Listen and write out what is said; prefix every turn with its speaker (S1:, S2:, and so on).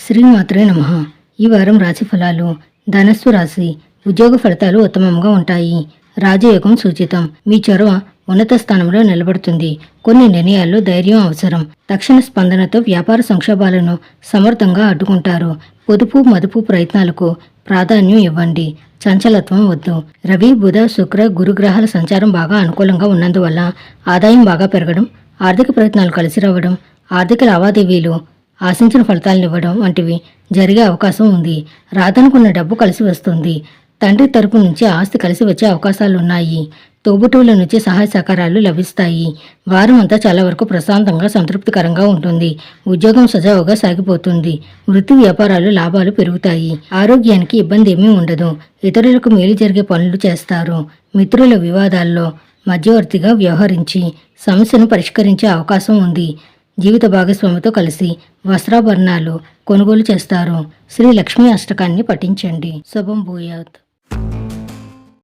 S1: శ్రీమాత్రే నమః. ఈ వారం రాశి ఫలాలు. ధనస్సు రాశి. ఉద్యోగ ఫలితాలు ఉత్తమంగా ఉంటాయి. రాజయోగం సూచితం. మీ చొరవ ఉన్నత స్థానంలో నిలబడుతుంది. కొన్ని నిర్ణయాల్లో ధైర్యం అవసరం. తక్షణ స్పందనతో వ్యాపార సంక్షోభాలను సమర్థంగా అడ్డుకుంటారు. పొదుపు మదుపు ప్రయత్నాలకు ప్రాధాన్యం ఇవ్వండి. చంచలత్వం వద్దు. రవి బుధ శుక్ర గురుగ్రహాల సంచారం బాగా అనుకూలంగా ఉన్నందువల్ల ఆదాయం బాగా పెరగడం, ఆర్థిక ప్రయత్నాలు కలిసి రావడం, ఆర్థిక లావాదేవీలు ఆశించిన ఫలితాలను ఇవ్వడం వంటివి జరిగే అవకాశం ఉంది. రాదనుకున్న డబ్బు కలిసి వస్తుంది. తండ్రి తరపు నుంచి ఆస్తి కలిసి వచ్చే అవకాశాలున్నాయి. తోబుట్టువుల నుంచి సహాయ సహకారాలు లభిస్తాయి. వారం అంతా చాలా వరకు ప్రశాంతంగా సంతృప్తికరంగా ఉంటుంది. ఉద్యోగం సజావుగా సాగిపోతుంది. వృత్తి వ్యాపారాలు లాభాలు పెరుగుతాయి. ఆరోగ్యానికి ఇబ్బంది ఏమీ ఉండదు. ఇతరులకు మేలు జరిగే పనులు చేస్తారు. మిత్రుల వివాదాల్లో మధ్యవర్తిగా వ్యవహరించి సమస్యను పరిష్కరించే అవకాశం ఉంది. జీవిత భాగస్వామితో కలిసి వస్త్రాభరణాలు కొనుగోలు చేస్తారు. శ్రీ లక్ష్మీ అష్టకాన్ని పఠించండి. శుభం భూయాత్.